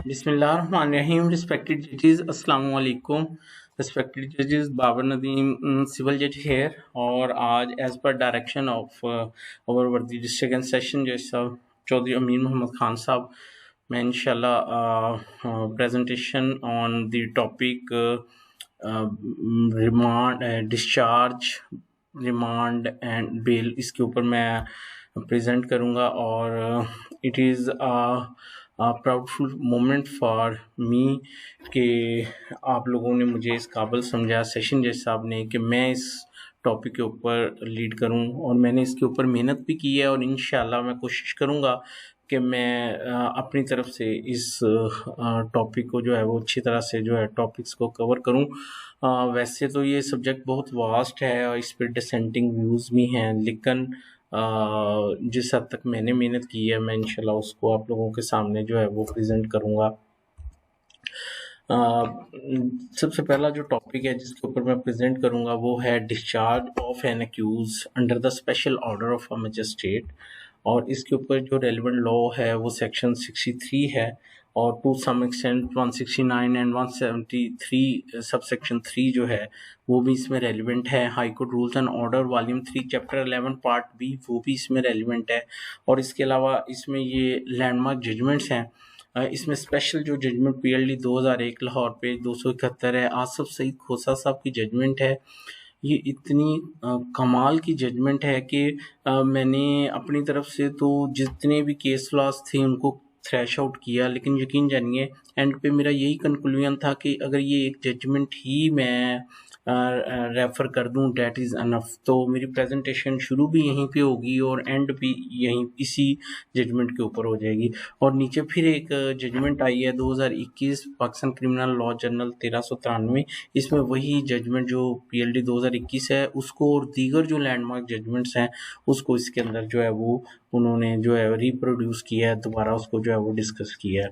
Bismillahirrahmanirrahim. Respected judges, Assalamu alaikum. Respected judges, Babar Nadeem, civil judge here. और आज as per direction of our वर्दी district and session जज साहब चौधरी अमीन मोहम्मद खान साहब, मैं इंशाल्लाह presentation on the topic remand, discharge, remand and bail, इसके ऊपर मैं प्रेजेंट करूंगा। और it is proudful moment for me कि आप लोगों ने मुझे इस काबिल समझा, सेशन जज साहब ने, कि मैं इस टॉपिक के ऊपर लीड करूं। और मैंने इसके ऊपर मेहनत भी की है और इंशाल्लाह मैं कोशिश करूंगा कि मैं अपनी तरफ से इस टॉपिक को जो है वो अच्छी तरह से जो है टॉपिक्स को कवर करूं। वैसे तो ये सब्जेक्ट बहुत वास्ट है और इस पर डिसेंटिंग व्यूज़ भी हैं, लेकिन जिस हद तक मैंने मेहनत की है मैं इंशाल्लाह उसको आप लोगों के सामने जो है वो प्रेजेंट करूँगा। सबसे पहला जो टॉपिक है जिसके ऊपर मैं प्रेजेंट करूँगा वो है discharge of an accused under the special order of a magistrate. और इसके ऊपर जो रेलिवेंट लॉ है वो सेक्शन 63 है और to some extent 169 and 173 sub section 3 जो है वो भी इसमें रेलिवेंट है। High court rules and order volume 3 chapter 11 part B वो भी इसमें रेलिवेंट है। और इसके अलावा इसमें ये लैंडमार्क जजमेंट्स हैं। इसमें स्पेशल जो जजमेंट PLD 2001 लाहौर पे 271 है, आसिफ सईद खोसा साहब की जजमेंट है। ये इतनी कमाल की जजमेंट है कि मैंने अपनी तरफ से तो जितने भी केस लॉस थे उनको थ्रैश आउट किया, लेकिन यकीन जानिए एंड पे मेरा यही कंक्लूजन था कि अगर ये एक जजमेंट ही मैं रेफ़र कर दूं डैट इज़ अनफ। तो मेरी प्रेजेंटेशन शुरू भी यहीं पे होगी और एंड भी यहीं इसी जजमेंट के ऊपर हो जाएगी। और नीचे फिर एक जजमेंट आई है 2021 पाकिस्तान क्रिमिनल लॉ जर्नल 1393, इसमें वही जजमेंट जो PLD 2021 है उसको और दीगर जो लैंडमार्क जजमेंट्स हैं उसको इसके अंदर जो है वो उन्होंने जो है रिप्रोड्यूस किया है, दोबारा उसको जो है वो डिस्कस किया है।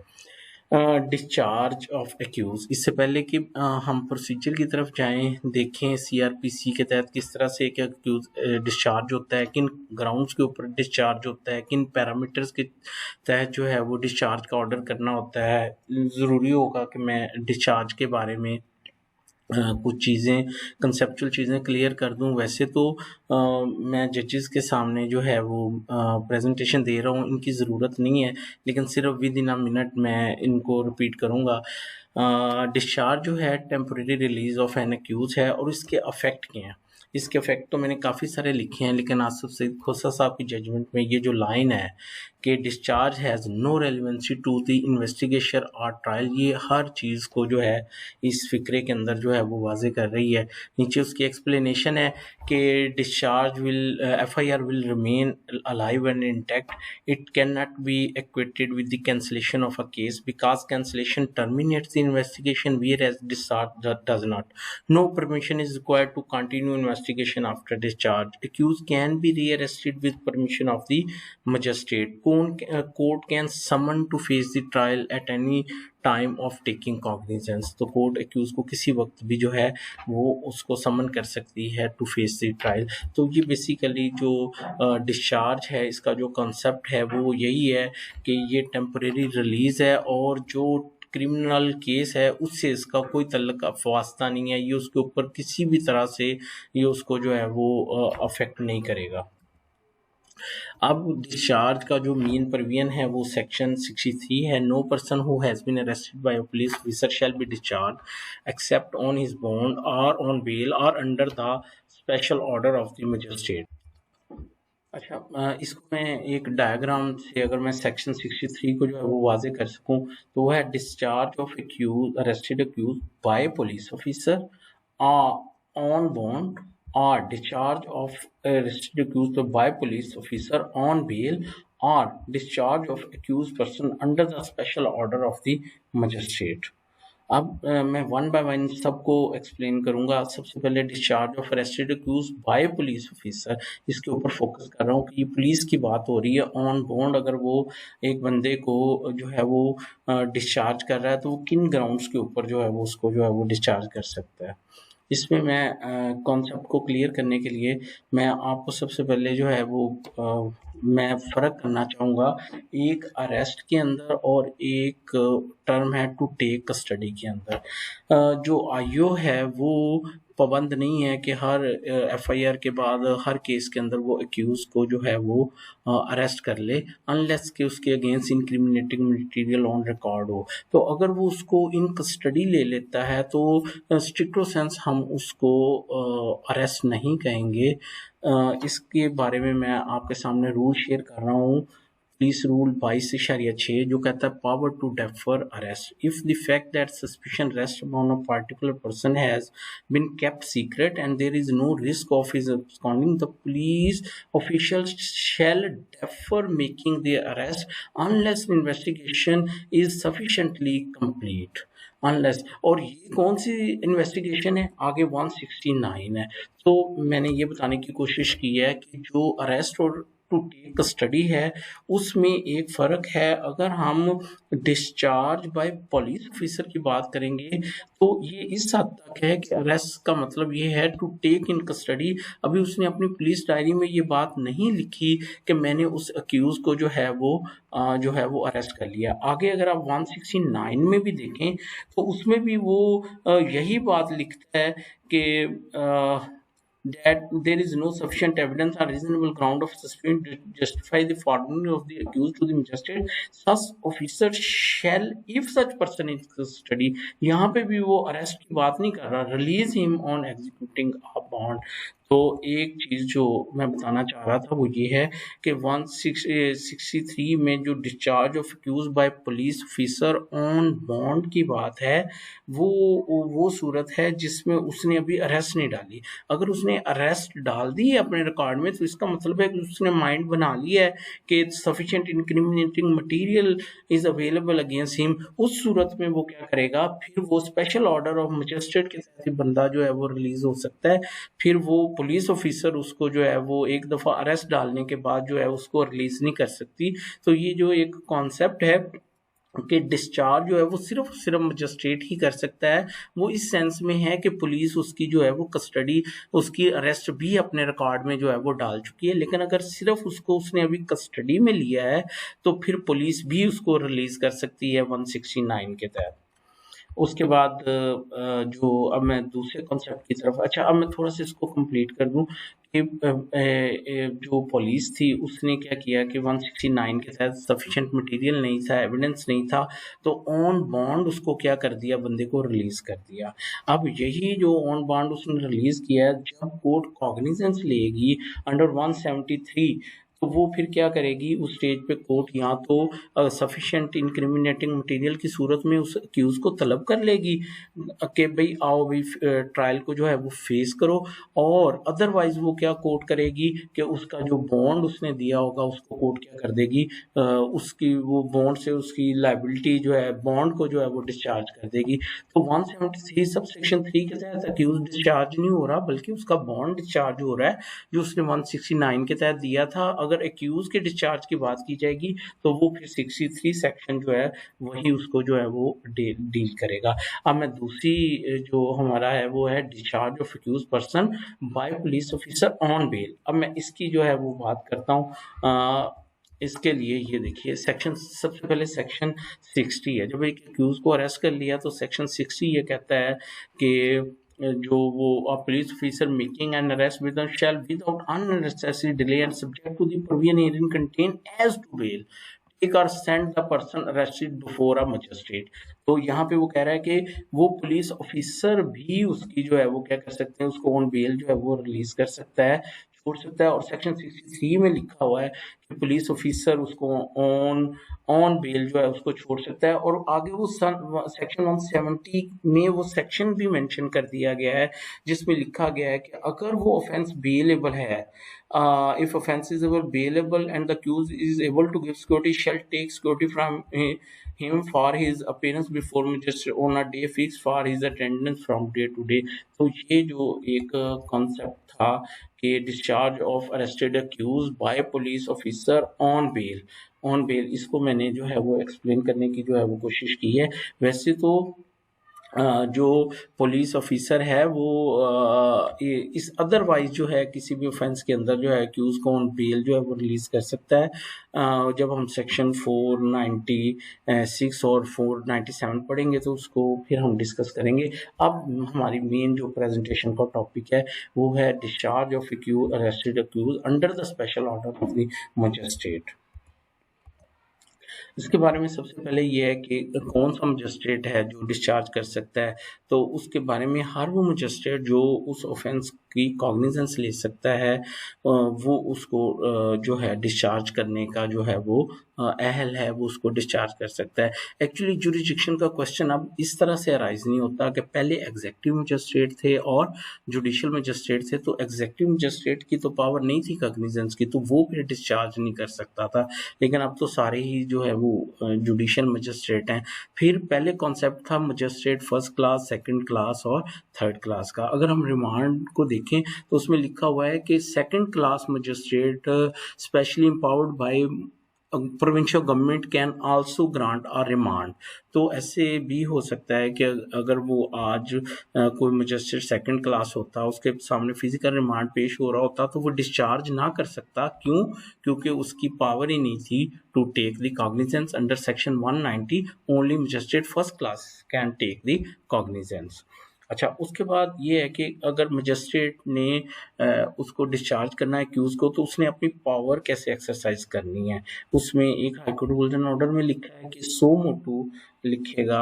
डिस्चार्ज ऑफ एक्यूज, इससे पहले कि हम प्रोसीजर की तरफ जाएं, देखें CRPC के तहत किस तरह से एक एक्यूज डिस्चार्ज होता है, किन ग्राउंड्स के ऊपर डिस्चार्ज होता है, किन पैरामीटर्स के तहत जो है वो डिस्चार्ज का ऑर्डर करना होता है। ज़रूरी होगा कि मैं डिस्चार्ज के बारे में कुछ चीज़ें कंसेप्चुअल चीज़ें क्लियर कर दूं। वैसे तो मैं जजेस के सामने जो है वो प्रेजेंटेशन दे रहा हूँ, इनकी ज़रूरत नहीं है, लेकिन सिर्फ विद इन अ मिनट मैं इनको रिपीट करूँगा। डिस्चार्ज जो है temporary release of an accused है और इसके अफेक्ट क्या हैं। इसके अफेक्ट तो मैंने काफ़ी सारे लिखे हैं, लेकिन आसिफ सईद खोसा साहब की जजमेंट में ये जो लाइन है कि discharge has no relevancy to the investigation और ट्रायल, ये हर चीज़ को जो है इस फिक्रे के अंदर जो है वो वाजे कर रही है। नीचे उसकी एक्सप्लेनेशन है कि discharge will FIR will remain alive and intact, it can not be equated with the cancellation of a case because cancellation terminates the investigation whereas discharge does not. No permission is required to continue investigation after discharge. Accused can be rearrested with permission of the magistrate. Court can summon to face the trial at any time of taking cognizance. तो court accused को किसी वक्त भी जो है वो उसको समन कर सकती है टू फेस द ट्रायल। तो ये बेसिकली जो डिस्चार्ज है इसका जो कॉन्सेप्ट है वो यही है कि ये टेम्परेरी रिलीज है और जो क्रिमिनल केस है उससे इसका कोई तल्लुक वास्ता नहीं है, ये उसके ऊपर किसी भी तरह से ये उसको जो है वो अफेक्ट नहीं करेगा। अब डिस्चार्ज का जो मेन प्रोविजन है वो सेक्शन 63 है। No person who has been arrested by a police officer shall be discharge except on his bond और ऑन बेल और under the special order of the magistrate. अच्छा, इसको मैं एक डायग्राम से अगर मैं सेक्शन 63 को जो है वो वाजे कर सकूं तो वो है discharge of accused arrested accused by police officer on bond or discharge of arrested accused by police officer on bail or discharge of accused person under the special order of the magistrate। अब मैं one by one सबको explain करूंगा। सबसे पहले discharge of arrested accused by police officer, इसके ऊपर focus कर रहा हूँ कि पुलिस की बात हो रही है। ऑन बॉन्ड अगर वो एक बंदे को जो है वो डिस्चार्ज कर रहा है तो वो किन ग्राउंड्स के ऊपर जो है वो उसको जो है वो डिस्चार्ज कर सकता है। इसमें मैं कॉन्सेप्ट को क्लियर करने के लिए मैं आपको सबसे पहले जो है वो मैं फ़र्क करना चाहूँगा एक अरेस्ट के अंदर और एक टर्म है टू टेक कस्टडी के अंदर। जो आईओ है वो पाबंद नहीं है कि हर एफआईआर के बाद हर केस के अंदर वो एक्यूज को जो है वो अरेस्ट कर ले, अनलेस कि उसके against incriminating material on record हो। तो अगर वो उसको इन कस्टडी ले लेता है तो स्ट्रिक्टो सेंस हम उसको अरेस्ट नहीं कहेंगे। इसके बारे में मैं आपके सामने रूल शेयर कर रहा हूँ। पुलिस रूल 22/6 जो कहता है power to defer arrest if the fact that suspicion rest upon a particular person has been kept secret and there is no risk of his absconding, the police officials shall defer making the arrest unless the investigation is sufficiently complete। Unless, और ये कौन सी investigation है, आगे 169 है। तो मैंने ये बताने की कोशिश की है कि जो अरेस्ट और टू टेक कस्टडी है उसमें एक फ़र्क है। अगर हम डिस्चार्ज बाय पुलिस ऑफिसर की बात करेंगे तो ये इस हद तक है कि अरेस्ट का मतलब ये है टू टेक इन कस्टडी। अभी उसने अपनी पुलिस डायरी में ये बात नहीं लिखी कि मैंने उस अक्यूज को जो है वो अरेस्ट कर लिया। आगे अगर आप 169 में भी देखें तो उसमें भी वो यही बात लिखता है कि that there is no sufficient evidence or reasonable ground of suspicion to justify the forwarding of the accused to the magistrate, such officer shall, if such person is custody, यहाँ पे भी वो अरेस्ट की बात नहीं कर रहा, release him on executing a bond. तो एक चीज़ जो मैं बताना चाह रहा था वो ये है कि 163 में जो discharge of accused by police officer on bond की बात है वो सूरत है जिसमें उसने अभी अरेस्ट नहीं डाली। अगर उसने अरेस्ट डाल दी है अपने रिकॉर्ड में तो इसका मतलब है कि उसने माइंड बना लिया है कि sufficient incriminating material is available against him. उस सूरत में वो क्या करेगा, फिर वो स्पेशल ऑर्डर ऑफ मजिस्ट्रेट के तहत बंदा जो है वो रिलीज हो सकता है। फिर वो पुलिस ऑफिसर उसको जो है वो एक दफ़ा अरेस्ट डालने के बाद जो है उसको रिलीज नहीं कर सकती। तो ये जो एक कॉन्सेप्ट है कि डिस्चार्ज जो है वो सिर्फ मजिस्ट्रेट ही कर सकता है, वो इस सेंस में है कि पुलिस उसकी जो है वो कस्टडी, उसकी अरेस्ट भी अपने रिकॉर्ड में जो है वो डाल चुकी है। लेकिन अगर सिर्फ उसको उसने अभी कस्टडी में लिया है तो फिर पुलिस भी उसको रिलीज कर सकती है 169 के तहत। उसके बाद जो अब मैं दूसरे कॉन्सेप्ट की तरफ, अच्छा अब मैं थोड़ा सा इसको कंप्लीट कर दूं कि जो पुलिस थी उसने क्या किया कि 169 के तहत सफिशिएंट मटेरियल नहीं था, एविडेंस नहीं था, तो ऑन बॉन्ड उसको क्या कर दिया, बंदे को रिलीज कर दिया। अब यही जो ऑन बॉन्ड उसने रिलीज किया, जब कोर्ट कॉग्निजेंस लेगी अंडर 173 तो वो फिर क्या करेगी, उस स्टेज पे कोर्ट या तो सफिशिएंट इंक्रिमिनेटिंग मटेरियल की सूरत में उस अक्यूज को तलब कर लेगी कि भाई आओ भाई ट्रायल को जो है वो फेस करो, और अदरवाइज वो क्या कोर्ट करेगी कि उसका जो बॉन्ड उसने दिया होगा उसको कोर्ट क्या कर देगी, उसकी वो बॉन्ड से उसकी लायबिलिटी जो है बॉन्ड को जो है वो डिस्चार्ज कर देगी। तो 173 सब सेक्शन 3 के तहत अक्यूज डिस्चार्ज नहीं हो रहा बल्कि उसका बॉन्ड डिस्चार्ज हो रहा है जो उसने 169 के तहत दिया था। अगर एक्यूज के डिस्चार्ज की बात की जाएगी तो वो फिर 63 सेक्शन जो है वही उसको जो है वो डील करेगा। अब मैं दूसरी जो हमारा है वो है discharge of accused person by police officer on bail. अब मैं इसकी जो है वो बात करता हूँ। इसके लिए ये देखिए सेक्शन, सबसे पहले सेक्शन 60 है। जब एक एक्यूज को अरेस्ट कर लिया तो सेक्शन 60 ये कहता है कि जो वो police officer making an arrest with shall without unnecessary delay and subject to the provision herein contain as to bail take or send the person arrested before a magistrate. तो यहाँ पे वो कह रहा है कि वो पुलिस ऑफिसर भी उसकी जो है वो क्या कर सकते हैं, उसको ऑन बेल जो है वो रिलीज कर सकता है, छोड़ सकता है। और सेक्शन 63 में लिखा हुआ है कि पुलिस ऑफिसर उसको ऑन ऑन बेल जो है उसको छोड़ सकता है। और आगे वो सेक्शन 170 में वो सेक्शन भी मेंशन कर दिया गया है जिसमें लिखा गया है कि अगर वो ऑफेंस बेलेबल है, if offense is bailable and the accused is able to give security, shall take security from him for his appearance before magistrate on a day fixed for his attendance from day to day। तो ये जो एक concept था कि discharge of arrested accused by police officer on bail, इसको मैंने जो है वो एक्सप्लेन करने की जो है वो कोशिश की है। वैसे तो जो पुलिस ऑफिसर है वो इस अदरवाइज जो है किसी भी ऑफेंस के अंदर जो है एक्यूज को ऑन बेल जो है वो रिलीज कर सकता है। जब हम सेक्शन 496 और 497 पढ़ेंगे तो उसको फिर हम डिस्कस करेंगे। अब हमारी मेन जो प्रेजेंटेशन का टॉपिक है वो है discharge of arrested accused under the special order of the magistrate. इसके बारे में सबसे पहले ये है कि कौन सा मजिस्ट्रेट है जो डिस्चार्ज कर सकता है। तो उसके बारे में हर वो मजिस्ट्रेट जो उस ऑफेंस की कॉग्निजेंस ले सकता है वो उसको जो है डिस्चार्ज करने का जो है वो अहल है, वो उसको डिस्चार्ज कर सकता है। एक्चुअली जुरिडिक्शन का क्वेश्चन अब इस तरह से अराइज नहीं होता कि पहले एग्जेक्टिव मजिस्ट्रेट थे और जुडिशियल मजिस्ट्रेट थे, तो एग्जेक्टिव मजिस्ट्रेट की तो पावर नहीं थी कॉग्निजेंस की, तो वो फिर डिस्चार्ज नहीं कर सकता था। लेकिन अब तो सारे ही जो है वो जुडिशियल मजिस्ट्रेट हैं। फिर पहले कॉन्सेप्ट था magistrate first class, second class और थर्ड क्लास का। अगर हम रिमांड को देखें तो उसमें लिखा हुआ है कि second class magistrate specially empowered bye provincial government can also grant a remand. तो ऐसे भी हो सकता है कि अगर वो आज कोई मजिस्ट्रेट सेकंड क्लास होता, उसके सामने फिजिकल रिमांड पेश हो रहा होता तो वो डिस्चार्ज ना कर सकता। क्यों? क्योंकि उसकी पावर ही नहीं थी to take the cognizance under section 190। Only magistrate first class can take the cognizance. अच्छा, उसके बाद ये है कि अगर मजिस्ट्रेट ने उसको डिस्चार्ज करना है एक्यूज को, तो उसने अपनी पावर कैसे एक्सरसाइज करनी है। उसमें एक हाईकोर्ट रूल्स एंड ऑर्डर में लिखा है कि सो मोटू लिखेगा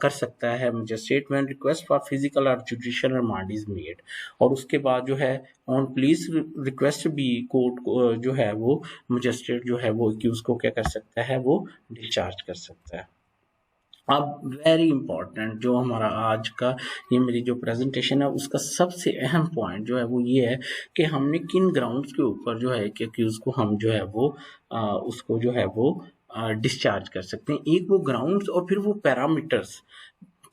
कर सकता है magistrate when request for physical और जुडिशियल रिमांड इज मेड। और उसके बाद जो है ऑन पुलिस रिक्वेस्ट भी कोर्ट जो है वो मजिस्ट्रेट जो है वो एक्यूज को क्या कर सकता है, वो डिस्चार्ज कर सकता है। अब वेरी इंपॉर्टेंट जो हमारा आज का ये मेरी जो प्रेजेंटेशन है उसका सबसे अहम पॉइंट जो है वो ये है कि हमने किन ग्राउंड्स के ऊपर जो है कि एक्यूज को हम जो है वो उसको जो है वो डिस्चार्ज कर सकते हैं। एक वो ग्राउंड्स और फिर वो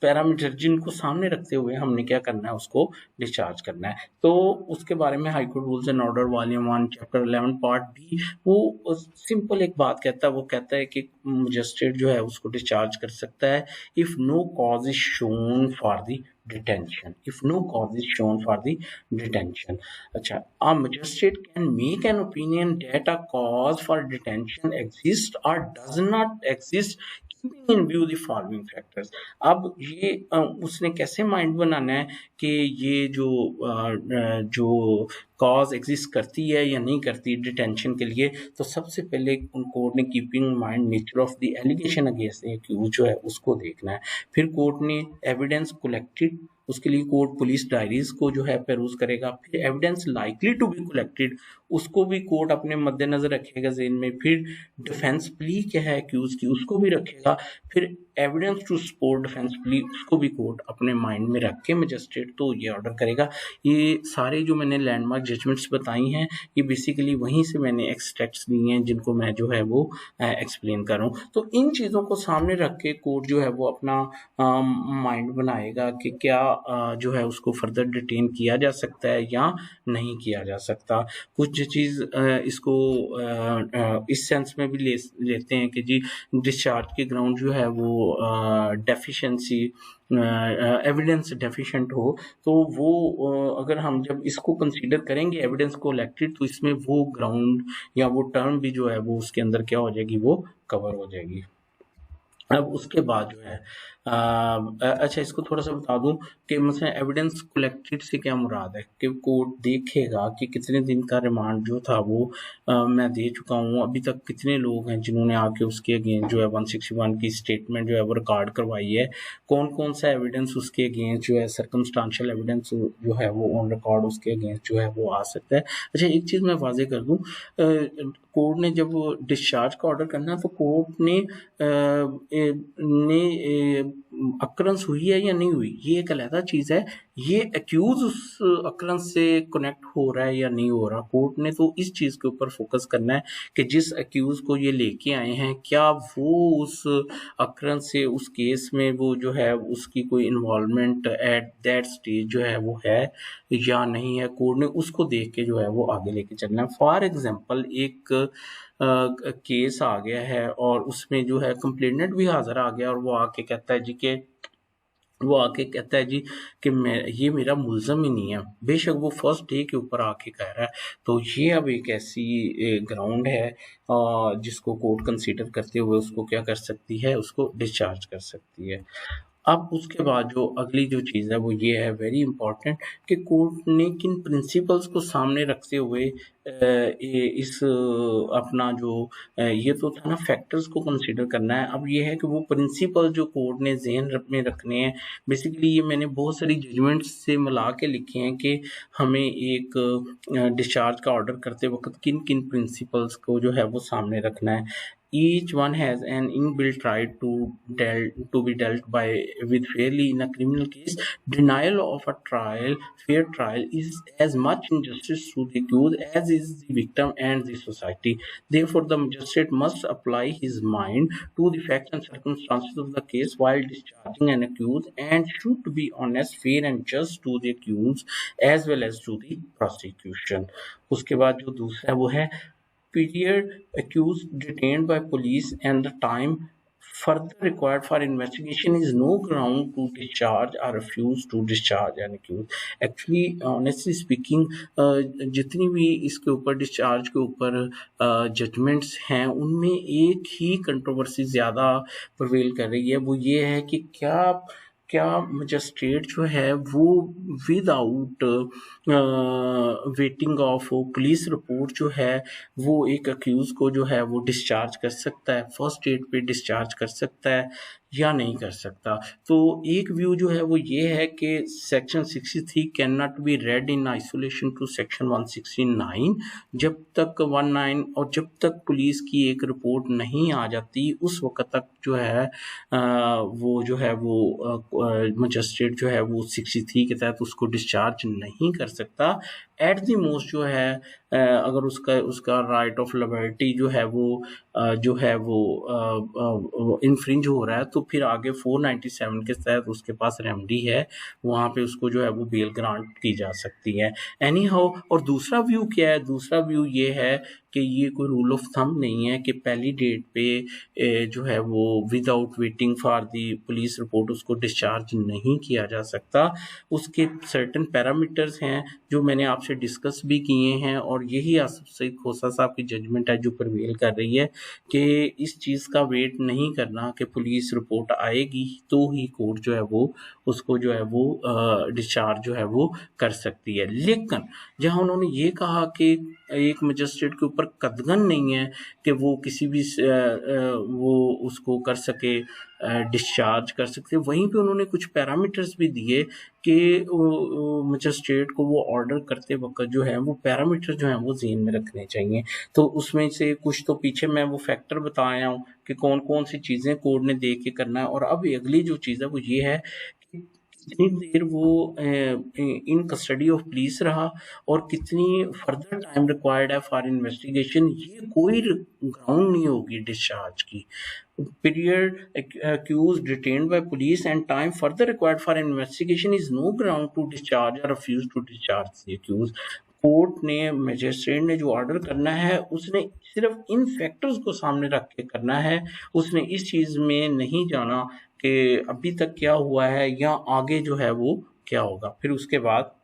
पैरामीटर जिनको सामने रखते हुए हमने क्या करना है, उसको डिस्चार्ज करना है। तो उसके बारे में high court rules and order volume 1 chapter 11 part B वो सिंपल एक बात कहता है, वो कहता है कि मजिस्ट्रेट जो है उसको डिस्चार्ज कर सकता है if no cause is shown for the detention. If no cause is shown for the detention. अच्छा, a magistrate can make an opinion that a cause for detention exists or does not exist keeping in view the following factors। अब ये उसने कैसे mind बनाना है कि ये जो cause exist करती है या नहीं करती डिटेंशन के लिए। तो सबसे पहले कोर्ट ने keeping mind nature of the allegation against the accused जो है उसको देखना है। फिर कोर्ट ने एविडेंस कलेक्टेड, उसके लिए कोर्ट पुलिस डायरीज को जो है पेरूज करेगा। फिर evidence likely to be collected, उसको भी कोर्ट अपने मद्देनजर रखेगा जेन में। फिर डिफेंस प्ली क्या है एक्यूज की, उसको भी रखेगा। फिर evidence to support defence plea, उसको भी कोर्ट अपने माइंड में रख के मजिस्ट्रेट तो ये ऑर्डर करेगा। ये सारे जो मैंने लैंडमार्क जजमेंट्स बताई हैं ये बेसिकली वहीं से मैंने एक्सट्रैक्ट्स लिए हैं जिनको मैं जो है वो एक्सप्लेन कर रहा हूँ। तो इन चीज़ों को सामने रख के कोर्ट जो है वो अपना माइंड बनाएगा कि क्या जो है उसको फर्दर डिटेन किया जा सकता है या नहीं किया जा सकता। कुछ चीज़ इसको इस सेंस में भी लेते हैं कि जी डिस्चार्ज के ग्राउंड जो है वो डेफिशिएंसी एविडेंस डेफिशिएंट हो, तो वो अगर हम जब इसको कंसीडर करेंगे एविडेंस को कलेक्टेड, तो इसमें वो ग्राउंड या वो टर्म भी जो है वो उसके अंदर क्या हो जाएगी, वो कवर हो जाएगी। अब उसके बाद जो है अच्छा इसको थोड़ा सा बता दूं कि मतलब एविडेंस कलेक्टेड से क्या मुराद है कि कोर्ट देखेगा कि कितने दिन का रिमांड जो था वो मैं दे चुका हूँ, अभी तक कितने लोग हैं जिन्होंने आके उसके अगेंस्ट जो है 161 की स्टेटमेंट जो है वो रिकॉर्ड करवाई है, कौन कौन सा एविडेंस उसके अगेंस्ट जो है सर्कमस्टांशियल एविडेंस जो है वो ऑन रिकॉर्ड उसके अगेंस्ट जो है वो आ सकता है। अच्छा, एक चीज़ मैं वाजे कर दूं, कोर्ट ने जब डिस्चार्ज का ऑर्डर करना तो कोर्ट ने अक्रंस हुई है या नहीं हुई ये एक अलग चीज़ है। ये एक्यूज उस अक्रंस से कनेक्ट हो रहा है या नहीं हो रहा, कोर्ट ने तो इस चीज़ के ऊपर फोकस करना है कि जिस एक्यूज को ये लेके आए हैं क्या वो उस अक्रंस से उस केस में वो जो है उसकी कोई इन्वॉल्वमेंट एट दैट स्टेज जो है वो है या नहीं है। कोर्ट ने उसको देख के जो है वो आगे लेके चलना है। फॉर एग्जाम्पल एक केस आ गया है और उसमें जो है कंप्लेनेंट भी हाजिर आ गया और वो आके कहता है जी कि वो आके कहता है जी कि मैं ये मेरा मुल्ज़म ही नहीं है, बेशक वो फर्स्ट डे के ऊपर आके कह रहा है। तो ये अब एक ऐसी ग्राउंड है जिसको कोर्ट कंसीडर करते हुए उसको क्या कर सकती है, उसको डिस्चार्ज कर सकती है। अब उसके बाद जो अगली जो चीज़ है वो ये है वेरी इंपॉर्टेंट कि कोर्ट ने किन प्रिंसिपल्स को सामने रखते हुए इस अपना जो ये तो था ना फैक्टर्स को कंसीडर करना है। अब ये है कि वो प्रिंसिपल जो कोर्ट ने ज़हन में रखने हैं, बेसिकली ये मैंने बहुत सारी जजमेंट्स से मिला के लिखे हैं कि हमें एक डिस्चार्ज का ऑर्डर करते वक्त किन किन प्रिंसिपल्स को जो है वो सामने रखना है। Each one has an inbuilt right to be dealt by with fairly in a criminal case. Denial of a fair trial, is as much injustice to the accused as is the victim and the society. Therefore, the magistrate must apply his mind to the facts and circumstances of the case while discharging an accused, and should be honest, fair, and just to the accused as well as to the prosecution. उसके बाद जो दूसरा वो है period accused detained by police and the time further required for investigation is no ground to discharge or refuse to discharge an accused. Actually, honestly speaking, जितनी भी इसके ऊपर डिस्चार्ज के ऊपर जजमेंट्स हैं उनमें एक ही कंट्रोवर्सी ज़्यादा प्रवेल कर रही है, वो ये है कि क्या मजिस्ट्रेट जो है वो without waiting of police report जो है वो एक अक्यूज को जो है वो डिस्चार्ज कर सकता है, फर्स्ट डेट पे डिस्चार्ज कर सकता है या नहीं कर सकता। तो एक व्यू जो है वो ये है कि section 63 can not be read in isolation to section 169। जब तक 19 और जब तक पुलिस की एक रिपोर्ट नहीं आ जाती उस वक्त तक जो है वो जो है वो मजिस्ट्रेट जो है वो 63 के तहत उसको डिस्चार्ज नहीं कर सकता। एट द मोस्ट जो है अगर उसका राइट ऑफ लिबर्टी जो है वो इन्फ्रिंज हो रहा है तो फिर आगे 497 के तहत उसके पास रेमेडी है, वहाँ पे उसको जो है वो बेल ग्रांट की जा सकती है। एनी हाउ, और दूसरा व्यू क्या है, दूसरा व्यू ये है कि ये कोई रूल ऑफ थंब नहीं है कि पहली डेट पे जो है वो without waiting for the police report उसको डिस्चार्ज नहीं किया जा सकता। उसके सर्टेन पैरामीटर्स हैं जो मैंने आपसे डिस्कस भी किए हैं, और यही आसिफ सईद खोसा साहब की जजमेंट है जो प्रवेल कर रही है कि इस चीज़ का वेट नहीं करना कि पुलिस रिपोर्ट आएगी तो ही कोर्ट जो है वो उसको जो है वो डिस्चार्ज जो है वो कर सकती है। लेकिन जहाँ उन्होंने ये कहा कि एक मजिस्ट्रेट के ऊपर कदगन नहीं है कि वो किसी भी वो उसको कर सके, डिस्चार्ज कर सकते, वहीं पे उन्होंने कुछ पैरामीटर्स भी दिए कि मजिस्ट्रेट को वो ऑर्डर करते वक्त जो है वो पैरामीटर जो है वो ज़हन में रखने चाहिए। तो उसमें से कुछ तो पीछे मैं वो फैक्टर बताया हूँ कि कौन कौन सी चीज़ें कोर्ट ने देख के करना है, और अब अगली जो चीज़ है वो ये है कि कितनी देर वो इन कस्टडी ऑफ पुलिस रहा और कितनी फर्दर टाइम रिक्वायर्ड है फॉर इन्वेस्टिगेशन, ये कोई ग्राउंड नहीं होगी डिस्चार्ज की। Period accused detained by police and time further required for investigation is no ground to discharge or refuse to discharge the accused. Court ने मजिस्ट्रेट ने जो order करना है उसने सिर्फ इन फैक्टर्स को सामने रख के करना है, उसने इस चीज़ में नहीं जाना कि अभी तक क्या हुआ है या आगे जो है वो क्या होगा। फिर उसके बाद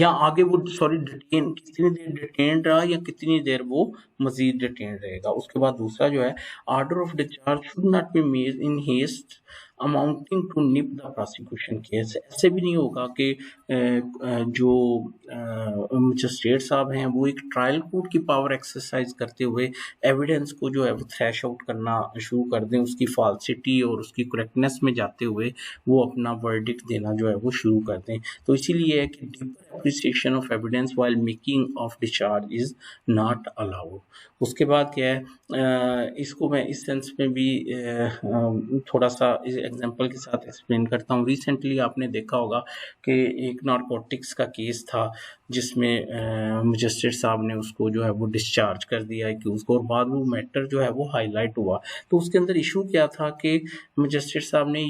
या आगे वो डिटेन कितनी देर डिटेन रहा या कितनी देर वो मजीद डिटेन रहेगा। उसके बाद दूसरा जो है order of discharge should not be made in haste amounting to nip the prosecution case. ऐसे भी नहीं होगा कि जो मजिस्ट्रेट साहब हैं वो एक ट्रायल कोर्ट की पावर एक्सरसाइज करते हुए एविडेंस को जो है वो थ्रैश आउट करना शुरू कर दें, उसकी फॉल्सिटी और उसकी करेक्टनेस में जाते हुए वो अपना वर्डिक्ट देना जो है वो शुरू कर दें। तो इसीलिए है कि deeper appreciation of evidence while making of discharge is not allowed. उसके बाद क्या है, इसको मैं इस सेंस में भी थोड़ा सा एग्जांपल के साथ एक्सप्लेन करता हूँ। रिसेंटली आपने देखा होगा कि एक नारकोटिक्स का केस था जिसमें मजिस्ट्रेट साहब ने उसको जो है वो डिस्चार्ज कर दिया है कि उसको, और बाद में वो मैटर जो है वो हाईलाइट हुआ। तो उसके अंदर इशू क्या था कि मजिस्ट्रेट साहब ने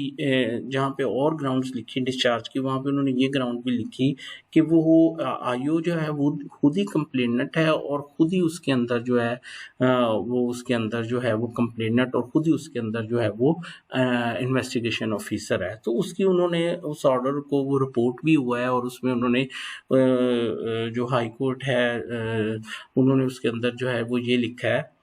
जहाँ पे और ग्राउंड्स लिखी डिस्चार्ज की, वहाँ पे उन्होंने ये ग्राउंड भी लिखी कि वो आईओ जो है वो खुद ही कंप्लेनेंट है और खुद ही उसके अंदर जो है वो उसके अंदर जो है वो कंप्लेनेंट और खुद ही उसके अंदर जो है वो इन्वेस्टिगेशन ऑफिसर है। तो उसकी उन्होंने उस ऑर्डर को वो रिपोर्ट भी हुआ है, और उसमें उन्होंने जो हाई कोर्ट है उन्होंने उसके अंदर जो है वो ये लिखा है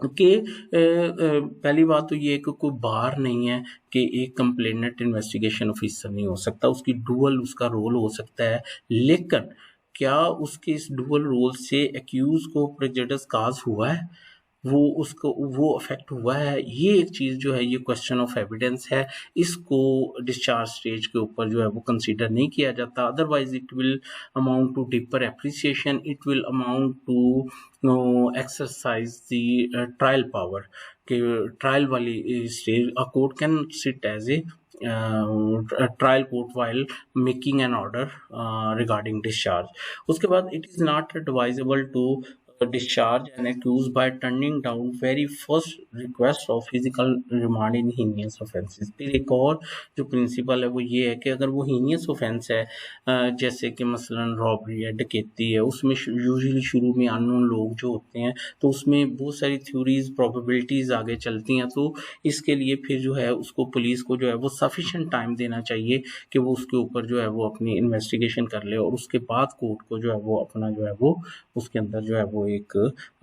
कि पहली बात तो ये कि कोई बार नहीं है कि एक कंप्लेनेंट इन्वेस्टिगेशन ऑफिसर नहीं हो सकता, उसकी डुअल उसका रोल हो सकता है, लेकिन क्या उसके इस डुअल रोल से एक्यूज को प्रेजुडिस काज हुआ है, वो उसको वो अफेक्ट हुआ है, ये एक चीज़ जो है ये क्वेश्चन ऑफ एविडेंस है, इसको डिस्चार्ज स्टेज के ऊपर जो है वो कंसीडर नहीं किया जाता। Otherwise it will amount to deeper appreciation, it will amount to exercise the trial power, कि ट्रायल वाली stage a court can sit as a trial court while making an order regarding discharge. उसके बाद it is not advisable to discharge an accused by turning down very first request of physical remand in heinous offences। फिर एक और जो principal है वो ये है कि अगर वो हीनियस ऑफेंस है जैसे कि मसलन रॉबरी है, डकैती है, उसमें यूजुअली शुरू में अननोन लोग जो होते हैं तो उसमें बहुत सारी थ्योरीज प्रोबेबिलिटीज़ आगे चलती हैं, तो इसके लिए फिर जो है उसको पुलिस को जो है वो सफिशेंट टाइम देना चाहिए कि वो उसके ऊपर जो है वो अपनी इन्वेस्टिगेशन कर ले, और उसके बाद कोर्ट को जो है वो अपना जो है वो उसके अंदर जो है वो एक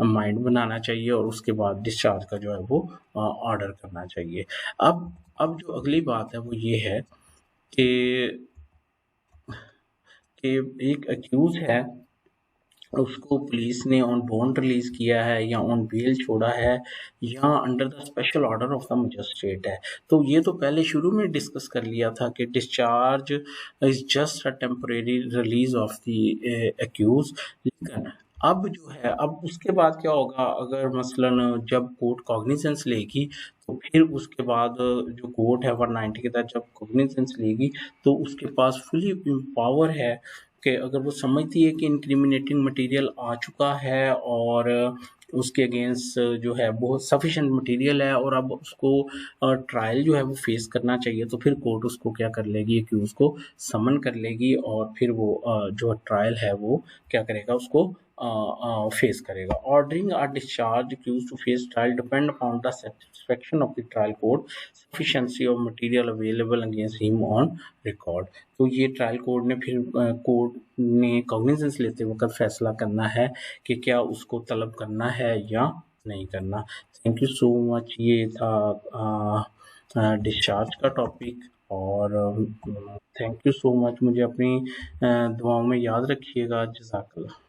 माइंड बनाना चाहिए, और उसके बाद डिस्चार्ज का जो है वो ऑर्डर करना चाहिए। अब जो अगली बात है वो ये है कि एक अक्यूज है, उसको पुलिस ने ऑन बॉन्ड रिलीज किया है या ऑन बेल छोड़ा है या under the special order of the magistrate है। तो ये तो पहले शुरू में डिस्कस कर लिया था कि discharge is just a temporary release of the accused, लेकिन अब जो है अब उसके बाद क्या होगा, अगर मसलन जब कोर्ट कॉग्निजेंस लेगी तो फिर उसके बाद जो कोर्ट है 190 के तहत जब कॉग्निजेंस लेगी तो उसके पास फुली पावर है कि अगर वो समझती है कि इंक्रिमिनेटिंग मटेरियल आ चुका है और उसके अगेंस्ट जो है बहुत सफिशिएंट मटेरियल है और अब उसको ट्रायल जो है वो फेस करना चाहिए, तो फिर कोर्ट उसको क्या कर लेगी कि उसको समन कर लेगी और फिर वो जो ट्रायल है वो क्या करेगा, उसको फेस करेगा। Ordering a discharge accused to face trial depend upon the satisfaction of the trial court sufficiency of material available against him on record। तो ये ट्रायल कोर्ट ने फिर कोर्ट ने कॉग्निजेंस लेते वक्त फैसला करना है कि क्या उसको तलब करना है या नहीं करना। Thank you so much. ये था डिस्चार्ज का टॉपिक, और थैंक यू सो मच। मुझे अपनी दुआओं में याद रखिएगा। जज़ाकल्लाह।